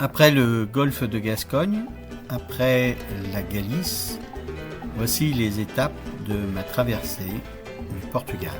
Après le golfe de Gascogne, après la Galice, voici les étapes de ma traversée du Portugal.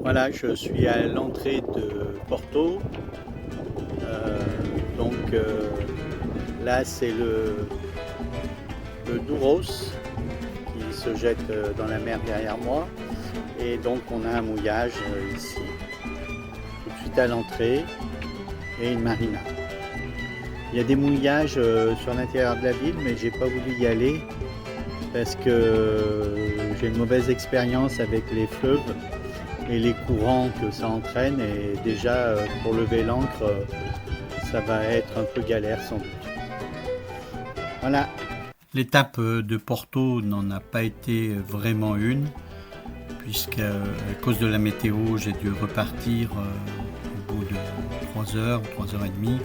Voilà, je suis à l'entrée de Porto. Là, c'est le Douros qui se jette dans la mer derrière moi. Et donc, on a un mouillage ici, tout de suite à l'entrée, et une marina. Il y a des mouillages sur l'intérieur de la ville, mais j'ai pas voulu y aller parce que j'ai une mauvaise expérience avec les fleuves et les courants que ça entraîne, et déjà pour lever l'ancre ça va être un peu galère sans doute. Voilà. L'étape de Porto n'en a pas été vraiment une, puisqu'à cause de la météo j'ai dû repartir au bout de 3 heures, 3 heures et demie,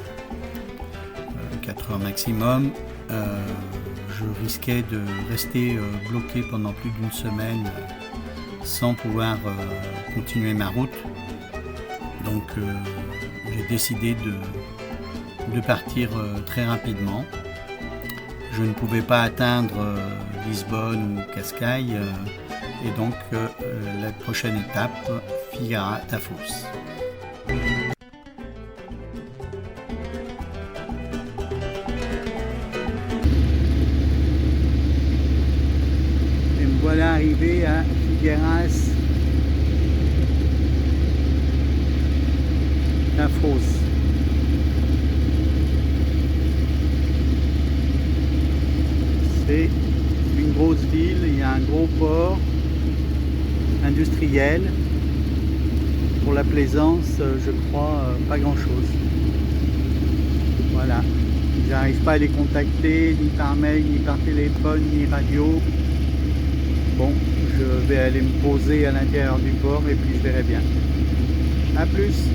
4 heures maximum. Je risquais de rester bloqué pendant plus d'une semaine sans pouvoir continuer ma route. Donc j'ai décidé de partir très rapidement. Je ne pouvais pas atteindre Lisbonne ou Cascais, et donc la prochaine étape, Figueira-da-Foz. Et me voilà arrivé à Figueira-da-Foz. C'est une grosse ville, il y a un gros port industriel. Pour la plaisance, je crois, pas grand chose. Voilà, j'arrive pas à les contacter, ni par mail, ni par téléphone, ni radio. Bon, je vais aller me poser à l'intérieur du port et puis je verrai bien. A plus.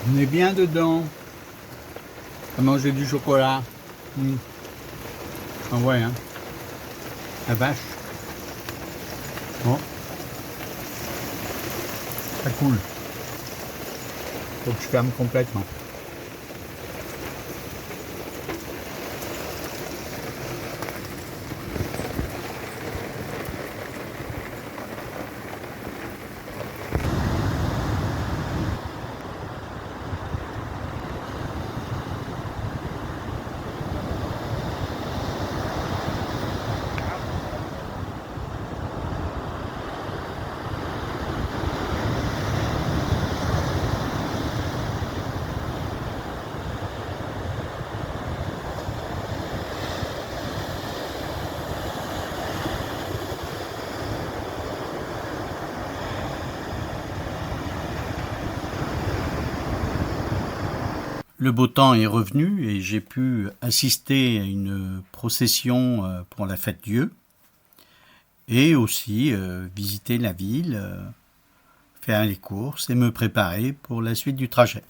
On est bien dedans à manger du chocolat. Ah ouais, hein. La vache. Bon. Ça coule. Faut que je ferme complètement. Le beau temps est revenu et j'ai pu assister à une procession pour la fête Dieu, et aussi visiter la ville, faire les courses et me préparer pour la suite du trajet.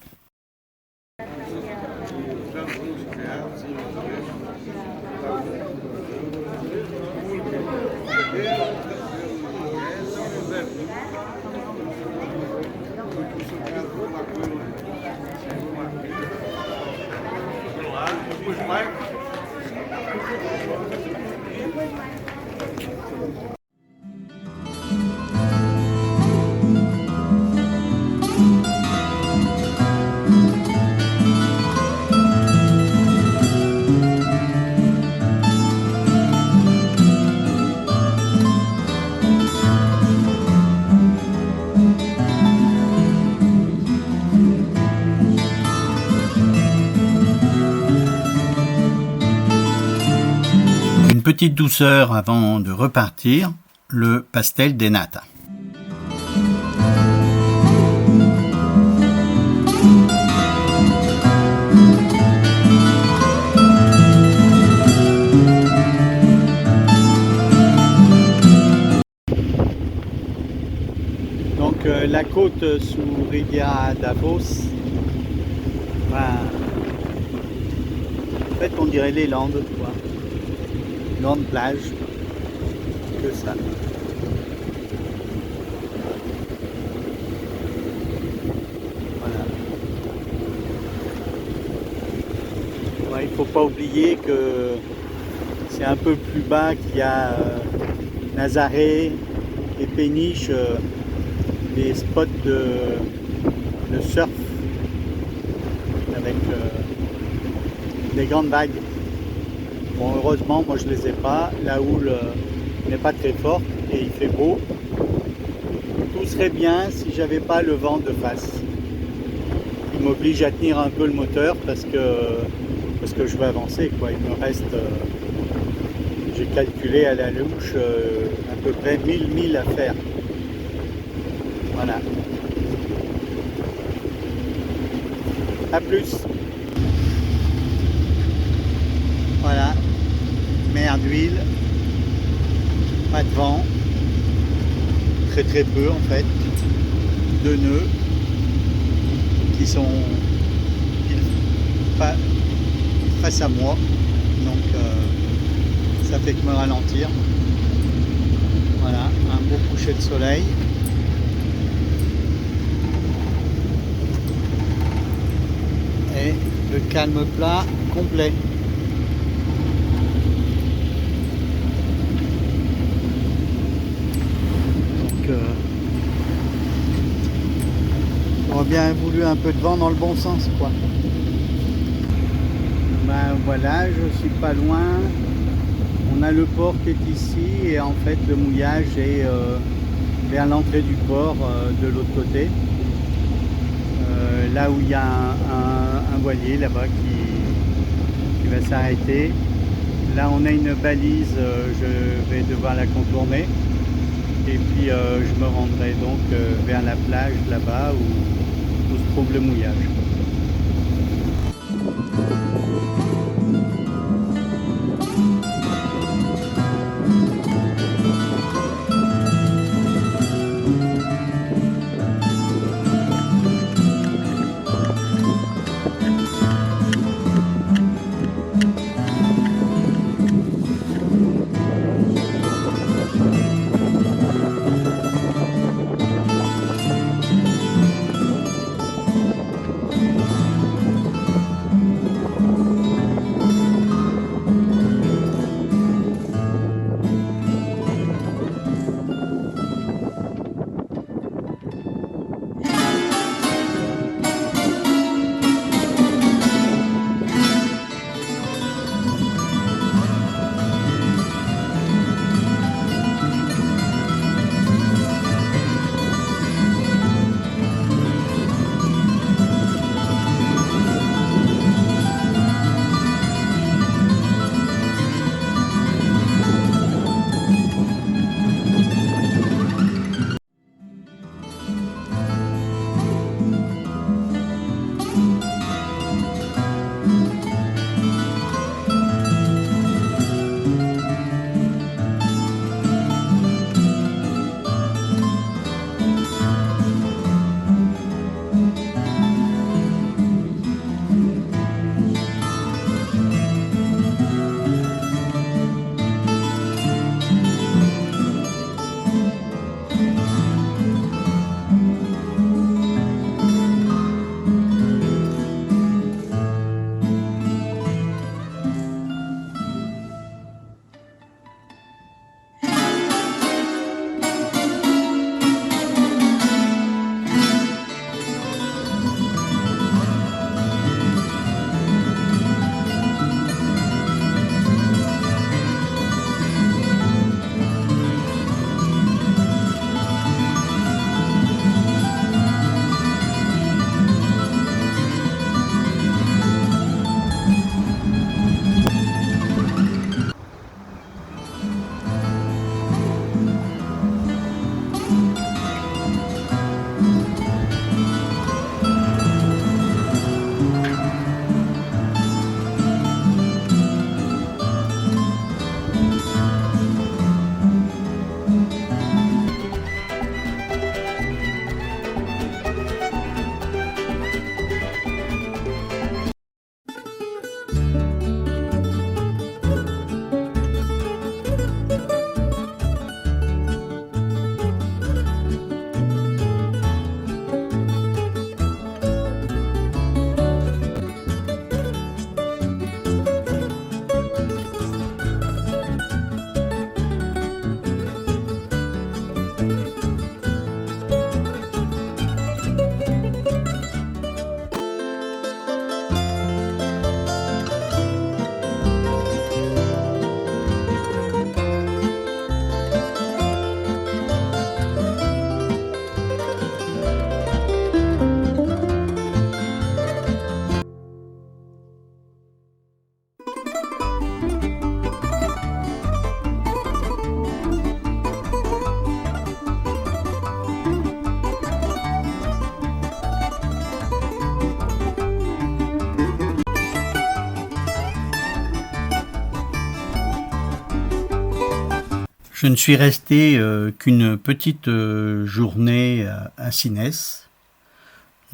petite douceur avant de repartir, le pastel de nata. Donc la côte sous Riviera Davos, enfin, en fait on dirait les Landes, quoi. Landes plage, que ça. Voilà. Ouais, il ne faut pas oublier que c'est un peu plus bas qu'il y a Nazaré et Péniche, des spots de surf avec des grandes vagues. Bon, heureusement, moi je les ai pas. La houle n'est pas très forte et il fait beau. Tout serait bien si j'avais pas le vent de face. Il m'oblige à tenir un peu le moteur parce que je veux avancer, quoi. Il me reste, j'ai calculé à la louche à peu près 1000 milles à faire. Voilà. À plus. Voilà. Mer d'huile. Pas de vent. Très très peu en fait. 2 nœuds qui sont face à moi. Donc ça fait que me ralentir. Voilà. Un beau coucher de soleil. Et le calme plat complet. Donc on aurait bien voulu un peu de vent dans le bon sens, quoi. Ben voilà, je suis pas loin. On a le port qui est ici et en fait le mouillage est vers l'entrée du port de l'autre côté. Là où il y a un voilier là-bas qui va s'arrêter. Là on a une balise, je vais devoir la contourner et puis je me rendrai donc vers la plage là-bas où se trouve le mouillage. Je ne suis resté qu'une petite journée à Sines.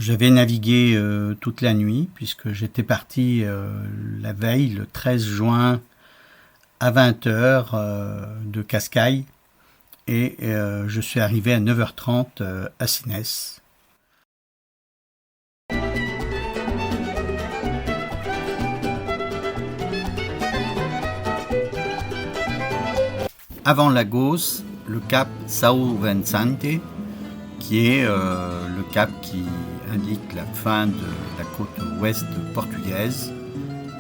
J'avais navigué toute la nuit puisque j'étais parti la veille, le 13 juin à 20 heures de Cascais et je suis arrivé à 9h30 à Sines. Avant Lagos, le cap São Vicente, qui est le cap qui indique la fin de la côte ouest portugaise.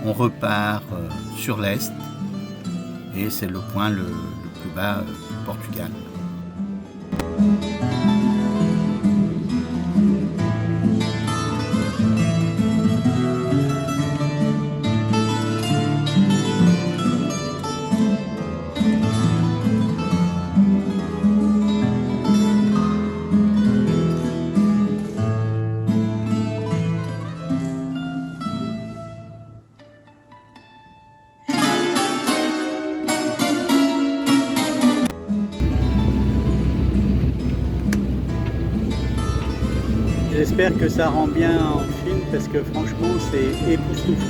On repart sur l'est et c'est le point le plus bas du Portugal. J'espère que ça rend bien en film parce que franchement c'est époustouflant.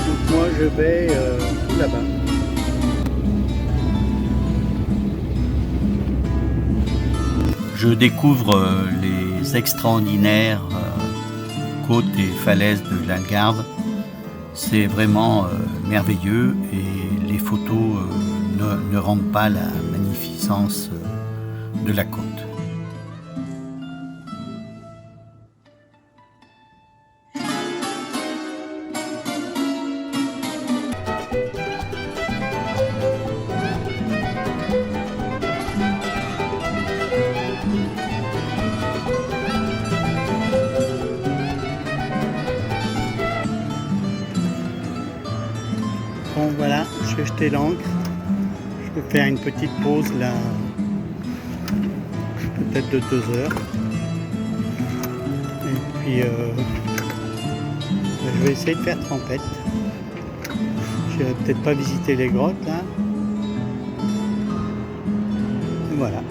Donc moi je vais tout là-bas. Je découvre les extraordinaires côtes et falaises de l'Algarve. C'est vraiment merveilleux et les photos ne rendent pas la magnificence de la côte. Bon voilà, je vais jeter l'ancre. Je vais faire une petite pause là, peut-être de 2 heures. Et puis je vais essayer de faire trempette. Je vais peut-être pas visiter les grottes là. Et voilà.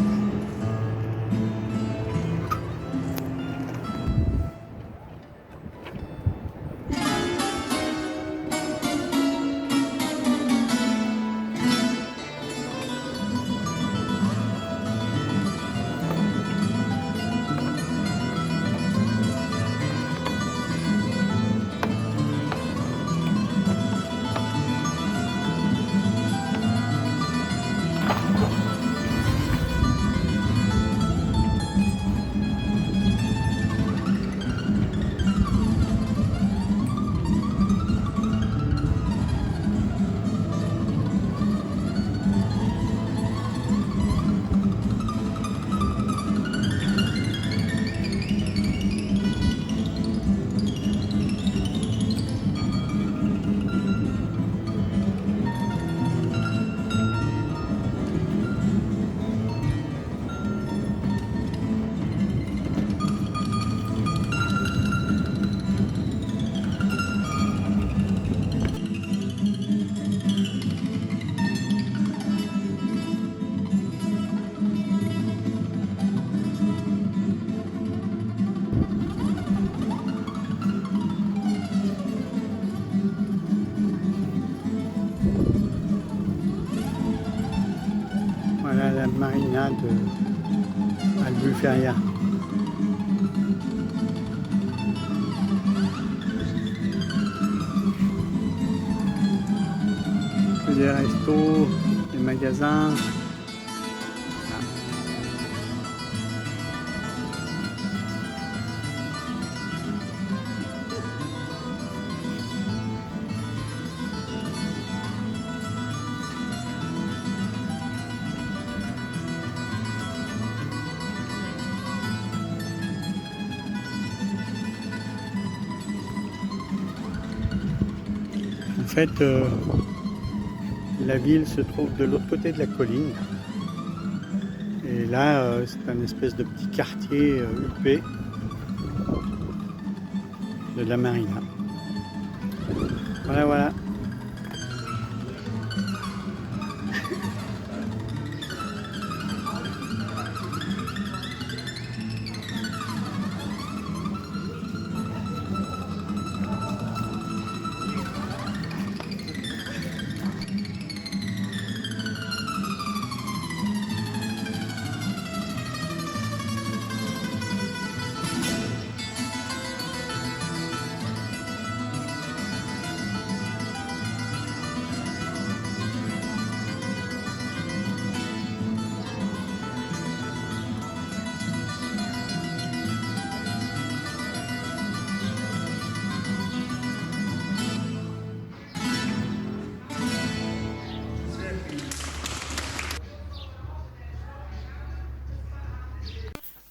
Voilà la marina de Albufeira. Des restos, des magasins. En fait, la ville se trouve de l'autre côté de la colline. là, c'est un espèce de petit quartier huppé de la marina. Voilà, voilà.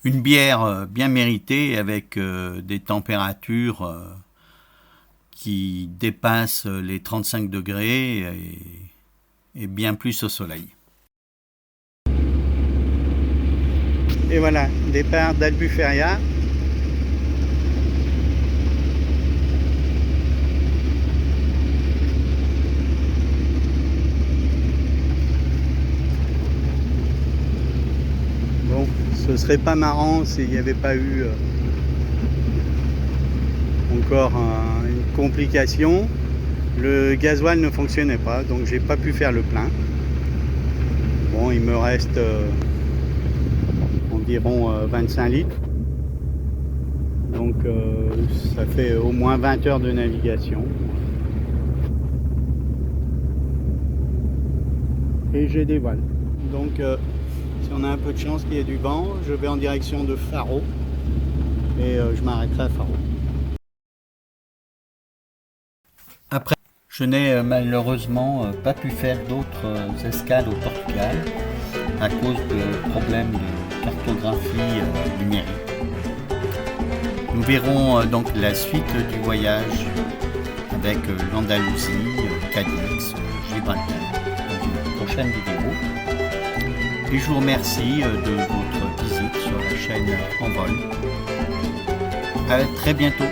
Une bière bien méritée avec des températures qui dépassent les 35 degrés et bien plus au soleil. Et voilà, départ d'Albufeira. Bon, ce serait pas marrant s'il n'y avait pas eu encore une complication. Le gasoil ne fonctionnait pas, donc j'ai pas pu faire le plein. Bon, il me reste environ 25 litres. Donc ça fait au moins 20 heures de navigation. Et j'ai des voiles. Donc si on a un peu de chance qu'il y ait du vent, je vais en direction de Faro. Et je m'arrêterai à Faro. Après, je n'ai malheureusement pas pu faire d'autres escales au Portugal à cause de problèmes de cartographie numérique. Nous verrons donc la suite du voyage avec l'Andalousie, Cadix, Gibraltar dans une prochaine vidéo. Et je vous remercie de votre visite sur la chaîne Envol. À très bientôt.